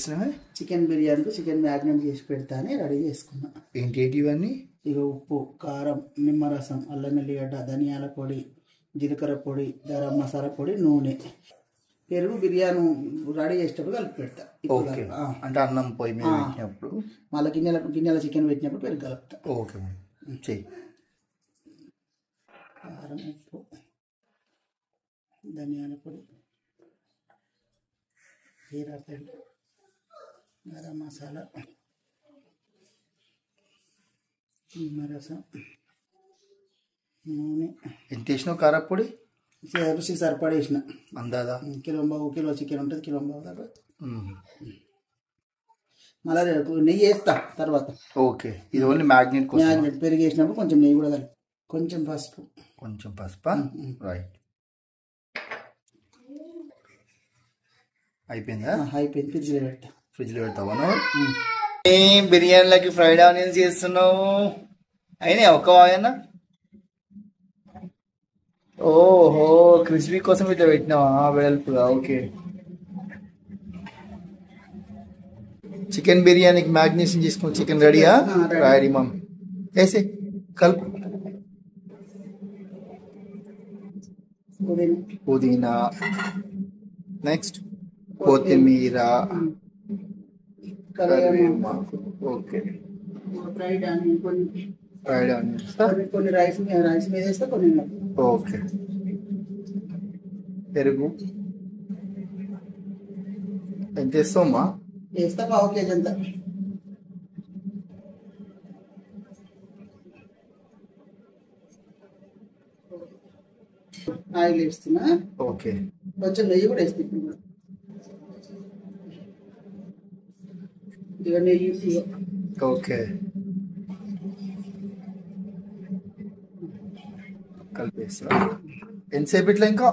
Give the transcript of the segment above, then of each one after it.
చేస్తున్నావా? చికెన్ బిర్యానీకి chicken marinate చేసి పెడతా అని రెడీ చేసుకున్నా. ఏంటి ఇవన్నీ? ఇక ఉప్పు, కారం, నిమ్మరసం, అల్లం ఎల్లిగడ్డ, ధనియాల పొడి, జీలకర్ర పొడి, గరం మసాలా పొడి, నూనె, పెరుగు బిర్యానీ రెడీ చేసేటప్పుడు కలిపి పెడతా. ఓకే, అంటే అన్నం పొయ్యి మీద పెట్టినప్పుడు మళ్ళీ గిన్నెల చికెన్ పెట్టినప్పుడు పెరుగు కలుపుతా. ఓకే చెయ్యి. కారం, ఉప్పు, ధనియాల పొడి, జీరా పొడి, గరం మసాలా, నిమ్మరసం, నూనె. ఎంత వేసినావు కారపొడి? రుచికి సరిపడా వేసిన. అందాదా కిలో చికెన్ ఉంటుంది, కిలో దాకా. మళ్ళీ నెయ్యి వేస్తా తర్వాత. ఓకే, ఇది ఓన్లీ మ్యాగ్నెట్ పెరిగి వేసినప్పుడు కొంచెం నెయ్యి కూడా కలిపి, కొంచెం పసుపు. రైట్, అయిపోయిందా? అయిపోయింది. ఫ్రిడ్జ్లో పెడతావా? బిర్యానీలకి ఫ్రైడ్ ఆనియన్స్ చేస్తున్నావు. అయినా ఒక ఆయన ఓహో క్రిస్పీ కోసం ఇట్లా పెట్టినావా వెడల్పుగా? ఓకే, చికెన్ బిర్యానీకి మ్యాగ్నేషన్ చేసుకుని చికెన్ రెడీయా? రెడీ మమ్. వేసి కలుపు. పుదీనా, నెక్స్ట్ కొత్తిమీర, ఓకే, ఫ్రైడ్ ఆనియన్స్ కొన్ని రైస్ మీద వేస్తే కొన్ని. ఓకే, పెరుగు ఎంత వేస్తామా? వేస్తా 1/2 kg అంతా. ఆయిల్ వేస్తున్నా. ఓకే, కొంచెం నెయ్యి కూడా వేస్తున్నా. ఇక నెయ్యి. ఓకే, కలిపేస్తా. ఎంతసేపు ఇట్లా? ఇంకా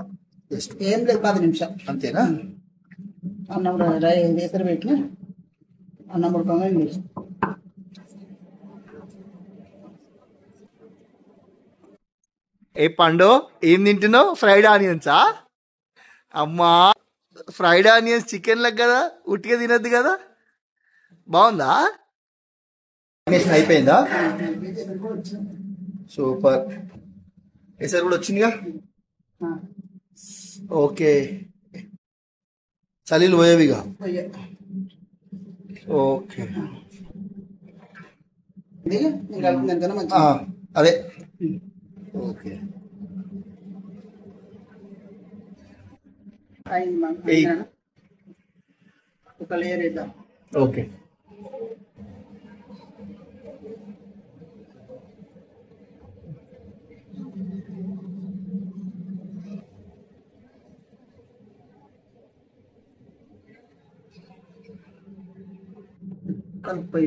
ఏం లేదు, 10 నిమిషాలు అంతేనా? అన్నం వేసరి పెట్టిన అన్నం ఉడకంగా వేసి. ఏ పండు ఏం తింటున్నావు? ఫ్రైడ్ ఆనియన్సా? అమ్మా, ఫ్రైడ్ ఆనియన్స్ చికెన్ లెక్క కదా, ఉట్టిగా తినద్దు కదా. బాగుందా? అయిపోయిందా? సూపర్. ఎసరు కూడా వచ్చిందిగా. ఓకే, చలీలు పోయేవిగా. ఓకే, అదే. ఓకే, ఒక లేయర్ వేద్దాం. ఓకే, కలిపి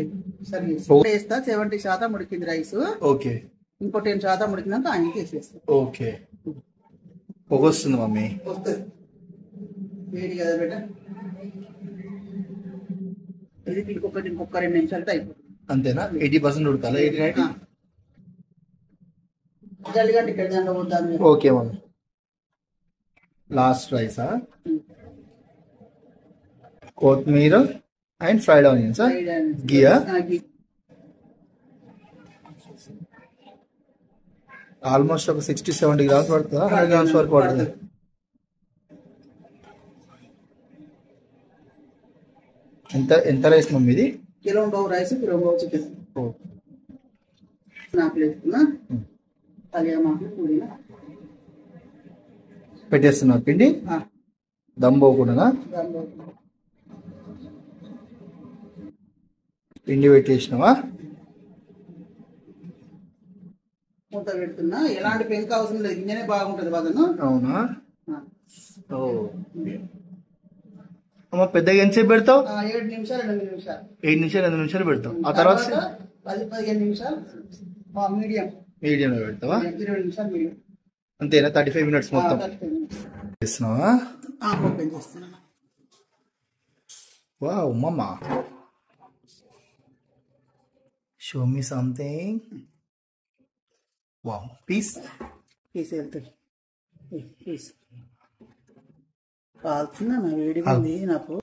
వేస్తా. 70% ఉడికింది రైస్. ఓకే, ఇంకో 10% ఉడికినాక ఆయనకి వేసేస్తా. ఓకే, పొగ వస్తుంది మమ్మీ. వస్తుంది, వేడి కదా బేట. ఇది ఇంకొక 2 నిమిషాలతో అయిపోతుంది. అంతేనా? 80% ఉడకాలా? 80-90 జల్లిగంట ఇక్కడ దాంట్లో పోతాను. ఓకే మమ్మీ, లాస్ట్ రైసా? కొత్తిమీర అండ్ ఫ్రైడ్ ఆనియన్స్, గియా. ఆల్మోస్ట్ ఒక 60-70 గ్రామ్స్ పడుతుందా? 100 గ్రామ్స్ వరకు పడుతుంది. ఎంత రైస్ మమ్మీ ఇది? 1.5 కిలో రైస్, 1 కిలో చికెన్. నాకు వేసుకున్నా కలియామాకు, పుదీనా పెట్టేస్తున్నా. పిండి దమ్ పోకుండా పిండి పెట్టేసినావా? మూత పెడుతున్నా. ఎలాంటి పెంక అవసరం లేదు, గిన్నెనే బాగుంటది వదను. అవునా? అమ్మ పెద్దగా ఎంతసేపు పెడతావు? 7 నిమిషాలు 8 నిమిషాలు. 7 నిమిషాలు 8 నిమిషాలు పెడతావు. ఆ తర్వాత 10-15 నిమిషాలు మీడియంలో పెడతావా? 20 నిమిషాలు మీడియం. అంతేనా? 35 మినిట్స్ మొత్తం చేస్తున్నావా? ఓపెన్ చేస్తున్నా. Wow mamma, show me something. Wow, piece వెళ్తుంది. పీస్ కాల్తున్నా, నా వేడిగా ఉంది నాకు.